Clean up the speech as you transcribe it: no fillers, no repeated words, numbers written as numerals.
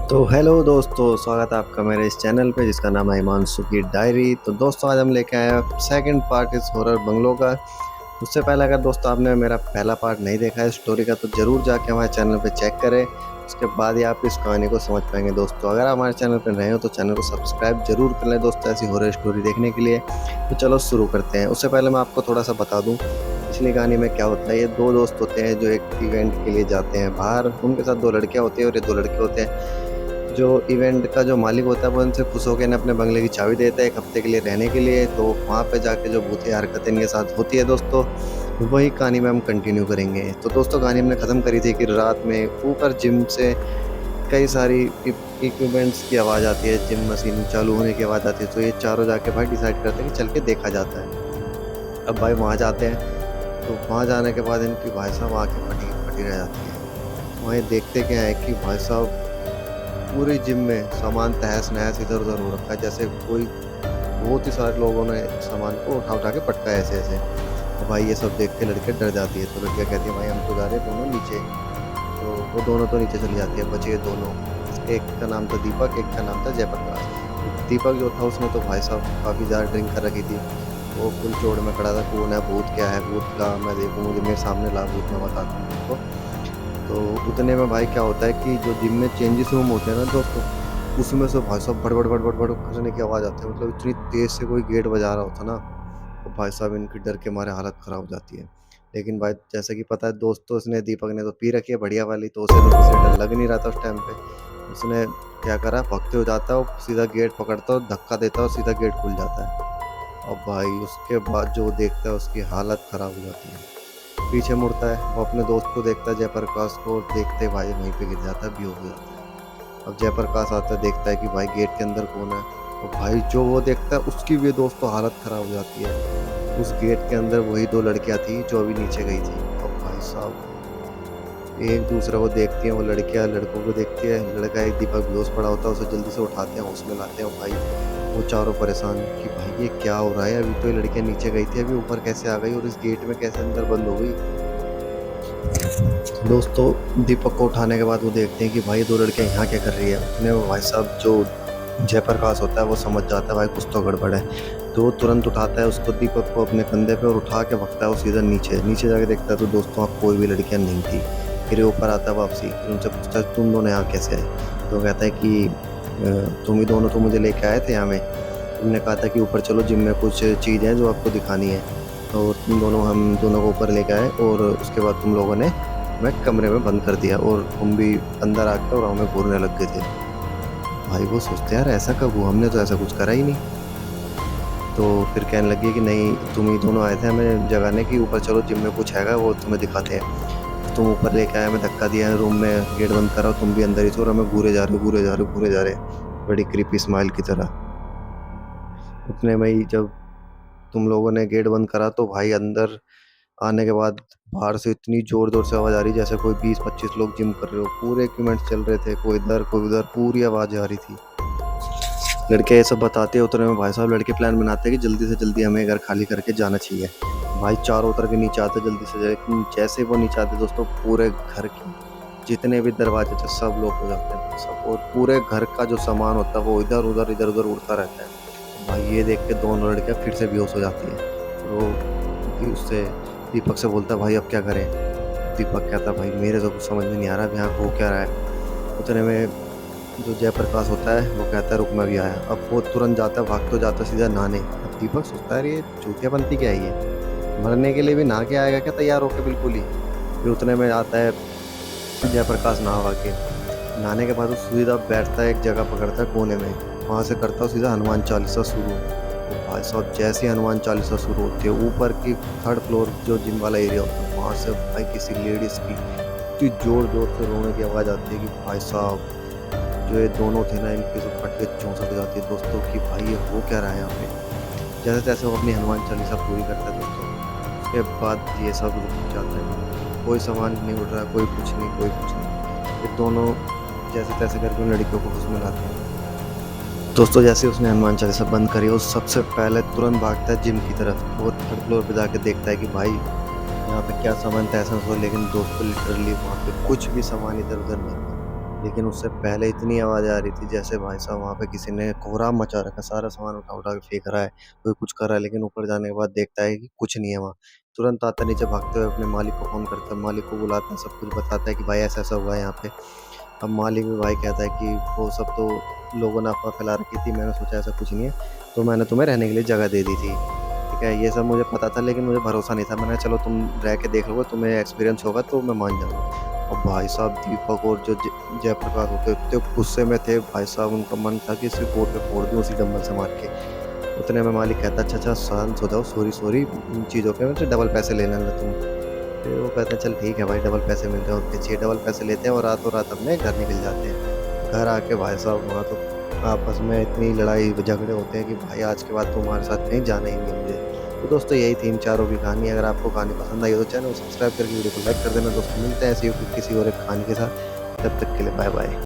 तो हेलो दोस्तों, स्वागत है आपका मेरे इस चैनल पे जिसका नाम है हिमांशु की डायरी। तो दोस्तों आज हम लेके आए हैं सेकंड पार्ट इस हॉरर बंगलो का। उससे पहले अगर दोस्तों आपने मेरा पहला पार्ट नहीं देखा है स्टोरी का तो ज़रूर जाके हमारे चैनल पे चेक करें। उसके बाद ही आप इस कहानी को समझ पाएंगे। दोस्तों अगर आप हमारे चैनल पर नए हो तो चैनल को सब्सक्राइब जरूर कर लें दोस्तों, ऐसी हॉरर स्टोरी देखने के लिए। तो चलो शुरू करते हैं। उससे पहले मैं आपको थोड़ा सा बता दूँ पिछली कहानी में क्या होता है। ये दो दोस्त होते हैं जो एक इवेंट के लिए जाते हैं बाहर। उनके साथ दो लड़कियां होती हैं और ये दो लड़के होते हैं। जो इवेंट का जो मालिक होता है वो इनसे खुश होकर इन्हें अपने बंगले की चाबी देता है 1 हफ्ते के लिए रहने के लिए। तो वहाँ पे जाके जो भूतिया हरकतें इनके साथ होती है दोस्तों, वही कहानी में हम कंटिन्यू करेंगे। तो दोस्तों कहानी हमने ख़त्म करी थी कि रात में ऊपर जिम से कई सारी इक्विपमेंट्स की आवाज़ आती है, जिम मशीन चालू होने की आवाज़ आती है। तो ये चारों जाके भाई डिसाइड करते हैं कि चल के देखा जाता है। अब भाई वहाँ जाते हैं। तो वहाँ जाने के बाद इनकी भाई साहब आँखें फटी फटी रह जाती है। वहाँ ये देखते क्या है कि भाई साहब पूरी जिम में सामान तहस नहस इधर उधर हो रखा है, जैसे कोई बहुत ही सारे लोगों ने सामान को उठा उठा के पटका ऐसे ऐसे। तो भाई ये सब देख के लड़के डर जाती है। तो लड़कियाँ कहती है भाई हम तो जा रहे हैं दोनों नीचे। तो वो दोनों तो नीचे चली जाती है, बचे दोनों। एक का नाम था दीपक, एक का नाम था जयप्रकाश। दीपक जो था उसने तो भाई साहब काफ़ी ज़्यादा ड्रिंक कर रखी थी। वो फुल चोड़ में खड़ा था, कौन है भूत, क्या है भूत का मैं देखूँ, मुझे मेरे सामने ला भूत मैं बताता हूँ तुमको। तो उतने में भाई क्या होता है कि जो जिम में चेंजेस रूम होते हैं ना दोस्तों, उसमें से भाई साहब बड़ बड़ बड़ बड़ बड़ करने की आवाज़ आती है। मतलब इतनी तेज से कोई गेट बजा रहा होता ना, तो भाई साहब इनकी डर के मारे हालत ख़राब हो जाती है। लेकिन भाई जैसे कि पता है दोस्तों, उसने दीपक ने तो पी रखी है बढ़िया वाली, तो उसे तो किसी डर लग नहीं रहा था उस टाइम पे। उसने क्या करा, भगते हो जाता है, वो सीधा गेट पकड़ता है और धक्का देता है और सीधा गेट खुल जाता है। अब भाई उसके बाद जो वो देखता है उसकी हालत ख़राब हो जाती है। पीछे मुड़ता है, वो अपने दोस्त को देखता है जयप्रकाश को, और देखते भाई वहीं पे गिर जाता है, बेहोश हो जाता है। अब जयप्रकाश आता है, देखता है कि भाई गेट के अंदर कौन है। और भाई जो वो देखता है उसकी भी दोस्तों हालत ख़राब हो जाती है। उस गेट के अंदर वही दो लड़कियां थी जो अभी नीचे गई थी। अब भाई साहब एक दूसरे को देखती हैं, वो लड़कियां लड़कों को देखती है। लड़का एक दीपक बेहोश पड़ा होता है, उसे जल्दी से उठाते हैं, होश में लाते हैं। और भाई वो चारों परेशान कि भाई ये क्या हो रहा है, अभी तो ये लड़कियां नीचे गई थी, अभी ऊपर कैसे आ गई और इस गेट में कैसे अंदर बंद हो गई। दोस्तों दीपक को उठाने के बाद वो देखते हैं कि भाई दो लड़कियां यहाँ क्या कर रही है। उतने वो भाई साहब जो जयप्रकाश होता है वो समझ जाता है भाई कुछ तो गड़बड़ है। तो वो तुरंत उठाता है उसको, दीपक को अपने कंधे पे, और उठा के भगता है वो सीधा नीचे। नीचे जाके देखता है तो दोस्तों अब कोई भी लड़कियां नहीं थी। फिर ये ऊपर आता है वापसी, फिर उनसे पूछता है तुम दोनों यहाँ कैसे आए। तो कहता है कि तुम ही दोनों तो मुझे लेके आए थे यहाँ में, तुमने कहा था कि ऊपर चलो जिम में कुछ चीज़ है जो आपको दिखानी है। और तुम दोनों हम दोनों को ऊपर लेके आए और उसके बाद तुम लोगों ने मैं कमरे में बंद कर दिया और तुम भी अंदर आके और हमें घूरने लग गए थे। भाई वो सोचते यार ऐसा कब हुआ, हमने तो ऐसा कुछ करा ही नहीं। तो फिर कहने लगी कि नहीं तुम ही दोनों आए थे हमें जगाने की, ऊपर चलो जिम में कुछ हैगा वो तुम्हें दिखाते हैं। तुम ऊपर लेके आए, हमें धक्का दिया है, रूम में गेट बंद करा, तुम भी अंदर ही थे और हमें घूरे जा रहे हो घूरे जा रहे हो घूरे जा रहे हो, बड़ी क्रीपी स्माइल की तरह। उतने में ही जब तुम लोगों ने गेट बंद करा तो भाई अंदर आने के बाद बाहर से इतनी जोर जोर से आवाज आ रही जैसे कोई 20-25 लोग जिम कर रहे हो। पूरे इक्विपमेंट्स चल रहे थे, कोई इधर कोई उधर, पूरी आवाज आ रही थी। लड़के ये सब बताते उतरे में भाई साहब लड़के प्लान बनाते हैं कि जल्दी से जल्दी हमें घर खाली करके जाना चाहिए। भाई चारों उतर के नीचे आते जल्दी से, लेकिन जैसे वो नीचे आते दोस्तों पूरे घर के जितने भी दरवाजे थे सब लोग हो जाते हैं सब, और पूरे घर का जो सामान होता है वो इधर उधर उड़ता रहता है। भाई ये देख के दोनों लड़कियां फिर से बेहोश हो जाती है। वो उससे दीपक से बोलता है भाई अब क्या करें। दीपक कहता है भाई मेरे तो कुछ समझ में नहीं आ रहा अब यहाँ हो क्या रहा है। उतने में जो जयप्रकाश होता है वो कहता है रुक मैं भी आया। अब वो तुरंत जाता है, भाग तो जाता है सीधा नहाने। अब दीपक सोचता है ये चूतियापंती क्या है, ये मरने के लिए भी नहा के आएगा क्या तैयार होके बिल्कुल ही। फिर उतने में आता है जयप्रकाश नहा के। नहाने के बाद वो सीधा बैठता है एक जगह, पकड़ता है कोने में, वहाँ से करता है सीधा हनुमान चालीसा शुरू। तो भाई साहब जैसे हनुमान चालीसा शुरू होती है, ऊपर की 3rd फ्लोर जो जिम वाला एरिया होता है वहाँ से भाई किसी लेडीज़ की इतनी जोर जोर से रोने की आवाज़ आती है कि भाई साहब जो ये दोनों थे ना इनके तो फट के चौंसठ हो जाती है दोस्तों कि भाई ये हो क्या रहा है यहाँ पे। जैसे तैसे वो अपनी हनुमान चालीसा पूरी करता है दोस्तों। उसके बाद ये सब रुक जाता है, कोई सामान नहीं उठ रहा, कोई कुछ नहीं कोई कुछ नहीं। फिर दोनों जैसे तैसे करके उन लड़कियों को होश में लाते हैं। दोस्तों जैसे उसने हनुमान चालीसा बंद करी वो सबसे पहले तुरंत भागता है जिम की तरफ। वो 3rd फ्लोर पे जाके देखता है कि भाई यहाँ पे क्या सामान था ऐसा हो, लेकिन दोस्तों लिटरली वहाँ पे कुछ भी सामान इधर उधर नहीं था। लेकिन उससे पहले इतनी आवाज़ आ रही थी जैसे भाई साहब वहाँ पे किसी ने कोहराम मचा रखा है, सारा सामान उठा-उठा के फेंक रहा है, कोई कुछ कर रहा है, लेकिन ऊपर जाने के बाद देखता है कि कुछ नहीं है वहाँ। तुरंत आता है नीचे भागते हुए अपने मालिक को फ़ोन करता है, मालिक को बुलाता है, सब कुछ बताता है कि भाई ऐसा-ऐसा हुआ है यहाँ पे। अब मालिक भी भाई कहता है कि वो सब तो लोगों ने अफ़वाह फैला रखी थी, मैंने सोचा ऐसा कुछ नहीं है, तो मैंने तुम्हें रहने के लिए जगह दे दी थी। ठीक है, ये सब मुझे पता था लेकिन मुझे भरोसा नहीं था। मैंने कहा चलो तुम रह के देख लोगे, तुम्हें एक्सपीरियंस होगा तो मैं मान जाऊँगा। और भाई साहब दीपक और जो जयप्रकाश होते इतने गुस्से में थे भाई साहब, उनका मन था कि इसे कोर्ट में फोड़ दूँ उसी डंबल से मार के। उतने में मालिक कहता अच्छा अच्छा शांत हो जाओ, सॉरी सॉरी, इन चीज़ों के वजह से डबल पैसे ले लेना तुम। फिर वो कहते हैं चल ठीक है भाई, डबल पैसे मिलते हैं और क्या चाहिए, डबल पैसे लेते हैं और रातों रात अपने घर निकल जाते हैं। घर आके भाई साहब वहाँ तो आपस में इतनी लड़ाई झगड़े होते हैं कि भाई आज के बाद तो हमारे साथ कहीं जाना ही नहीं है मुझे। तो दोस्तों यही थी इन चारों की कहानी। अगर आपको कहानी पसंद आई हो तो चैनल को सब्सक्राइब करके वीडियो को लाइक कर देना दोस्तों। मिलते हैं ऐसे ही किसी और एक कहानी के साथ, तब तक के लिए बाय बाय।